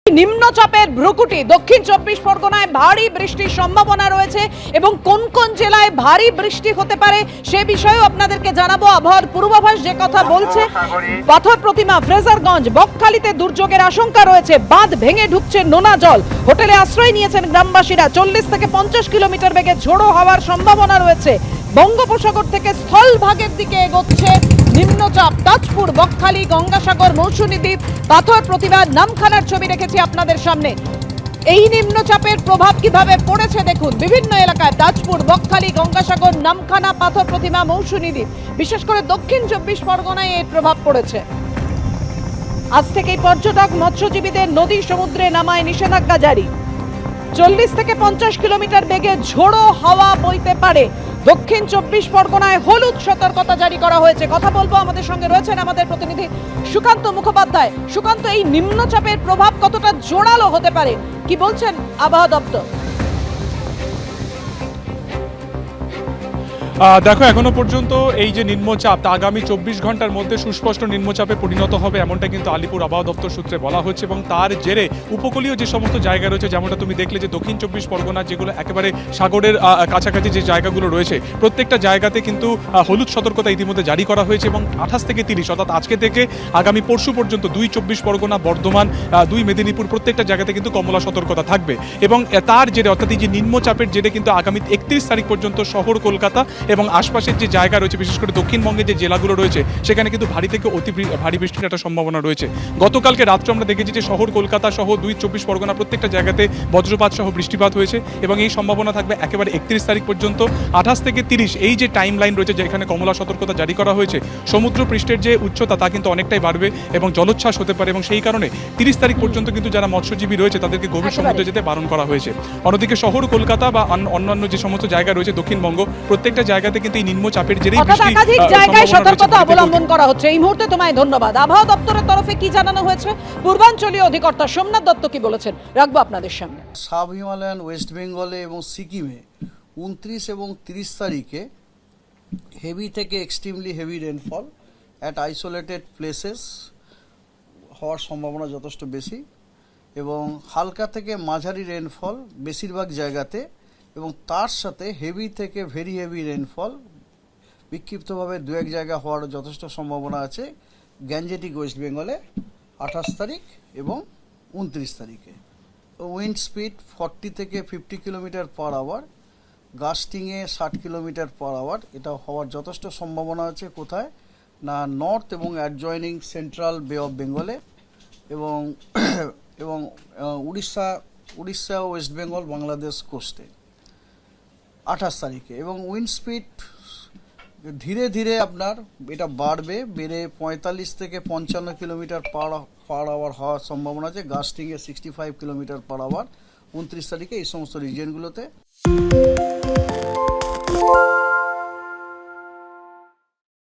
নিম্নচাপের ভ্রুকুটি দক্ষিণ চব্বিশ পরগনায় ভারী বৃষ্টির সম্ভাবনা রয়েছে এবং কোন কোন জেলায় ভারী বৃষ্টি হতে পারে সে বিষয়েও আপনাদেরকে জানাবো। আবহাওয়ার পূর্বাভাস যে কথা বলছে, পাথর প্রতিমা, ফ্রেজারগঞ্জ, বকখালিতে দুর্যোগের আশঙ্কা রয়েছে, বাঁধ ভেঙে ঢুকছে নোনা জল, হোটেলে আশ্রয় নিয়েছেন গ্রামবাসীরা, 40 থেকে 50 কিলোমিটার বেগে ঝোড়ো হওয়ার সম্ভাবনা রয়েছে। বঙ্গোপসাগর থেকে স্থলভাগের দিকে এগোচ্ছে নিম্নচাপ, তাজপুর, বকখালি, গঙ্গাসাগর, মৌসুমী দ্বীপ, পাথর প্রতিমা, নামখানার ছবি রেখেছি আপনাদের সামনে। এই নিম্নচাপের প্রভাব কিভাবে পড়েছে দেখুন বিভিন্ন এলাকায়, তাজপুর, বকখালি, গঙ্গাসাগর, নামখানা, পাথর প্রতিমা, মৌসুমী দ্বীপ, বিশেষ করে দক্ষিণ চব্বিশ পরগনায় এর প্রভাব পড়েছে। আজ থেকেই পর্যটক মৎস্যজীবীদের নদী সমুদ্রে নামায় নিষেধাজ্ঞা জারি। 40 থেকে 50 কিলোমিটার বেগে ঝোড়ো হাওয়া বইতে পারে। দক্ষিণ চব্বিশ পরগনায় হলুদ সতর্কতা জারি করা হয়েছে। কথা বলবো, আমাদের সঙ্গে রয়েছেন আমাদের প্রতিনিধি সুকান্ত মুখোপাধ্যায়। সুকান্ত, এই নিম্নচাপের প্রভাব কতটা জোরালো হতে পারে, কি বলছেন আবহাওয়া দপ্তর? দেখো, এখনো পর্যন্ত এই যে নিম্নচাপ তা আগামী 24 ঘন্টার মধ্যে সুস্পষ্ট নিম্নচাপে পরিণত হবে এমনটা কিন্তু আলিপুর আবহাওয়া দপ্তর সূত্রে বলা হচ্ছে, এবং তার জেরে উপকূলীয় যে সমস্ত জায়গা রয়েছে, যেমনটা তুমি দেখলে যে দক্ষিণ চব্বিশ পরগনা যেগুলো একেবারে সাগরের কাছাকাছি যে জায়গাগুলো রয়েছে, প্রত্যেকটা জায়গাতে কিন্তু হলুদ সতর্কতা ইতিমধ্যে জারি করা হয়েছে। এবং 28 থেকে 30 অর্থাৎ আজকে থেকে আগামী পরশু পর্যন্ত 2 চব্বিশ পরগনা, বর্ধমান, 2 মেদিনীপুর, প্রত্যেকটা জায়গাতে কিন্তু কমলা সতর্কতা থাকবে। এবং তার জেরে অর্থাৎ এই যে নিম্নচাপের জেরে কিন্তু আগামী 31 তারিখ পর্যন্ত শহর কলকাতা এবং আশপাশের যে জায়গা রয়েছে, বিশেষ করে দক্ষিণবঙ্গের যে জেলাগুলো রয়েছে, সেখানে কিন্তু ভারী থেকে অতি ভারী বৃষ্টির একটা সম্ভাবনা রয়েছে। গতকালকে রাত্রে আমরা দেখেছি যে শহর কলকাতা সহ 2 চব্বিশ পরগনা প্রত্যেকটা জায়গাতে বজ্রপাত সহ বৃষ্টিপাত হয়েছে, এবং এই সম্ভাবনা থাকবে একেবারে 31 তারিখ পর্যন্ত। 28 থেকে 30 এই যে টাইম লাইন রয়েছে, যেখানে কমলা সতর্কতা জারি করা হয়েছে, সমুদ্র পৃষ্ঠের যে উচ্চতা তা কিন্তু অনেকটাই বাড়বে এবং জলোচ্ছ্বাস হতে পারে, এবং সেই কারণে 30 তারিখ পর্যন্ত কিন্তু যারা মৎস্যজীবী রয়েছে তাদেরকে গভীর সমুদ্রে যেতে বারণ করা হয়েছে। অন্যদিকে শহর কলকাতা বা অন্যান্য যে সমস্ত জায়গা রয়েছে দক্ষিণবঙ্গ, প্রত্যেকটা জায়গাতে কিন্তু এই নিম্নচাপের জেরেই একাধিক জায়গায় সতর্কতা অবলম্বন করা হচ্ছে। এই মুহূর্তে তোমায় ধন্যবাদ। আবহাওয়া দপ্তরের তরফে কি জানানো হয়েছে, পূর্বাঞ্চলীয় অধিকর্তা সোমনাথ দত্ত কি বলেছেন, রাখবো আপনাদের সামনে। সাব হিমালয়ান, ওয়েস্ট বেঙ্গলে এবং সিকিমে 29 এবং 30 তারিখে হেভি থেকে extremely heavy rainfall at isolated places হওয়ার সম্ভাবনা যথেষ্ট বেশি, এবং হালকা থেকে মাঝারি রেনফল বেশিরভাগ জায়গাতে, এবং তার সাথে হেভি থেকে ভেরি হেভি রেনফল বিক্ষিপ্তভাবে 2-1 জায়গা হওয়ার যথেষ্ট সম্ভাবনা আছে গ্যাঞ্জেটিক ওয়েস্ট বেঙ্গলে 28 তারিখ এবং 29 তারিখে। উইন্ড স্পিড 40 থেকে 50 কিলোমিটার পার আওয়ার, গাস্টিংয়ে 60 কিলোমিটার পার আওয়ার, এটা হওয়ার যথেষ্ট সম্ভাবনা আছে কোথায় না নর্থ এবং অ্যাডজয়নিং সেন্ট্রাল বে অফ বেঙ্গলে, এবং এবং উড়িষ্যা, ওয়েস্ট বেঙ্গল, বাংলাদেশ কোস্টে 28 তারিখে। এবং উইন্ড স্পিড ধীরে ধীরে আপনার এটা বেড়ে 45 থেকে 55 কিলোমিটার পার আওয়ার হওয়ার সম্ভাবনা আছে, গাস্টিংয়ে 65 কিলোমিটার পার আওয়ার 29 তারিখে এই সমস্ত রিজিয়নগুলোতে।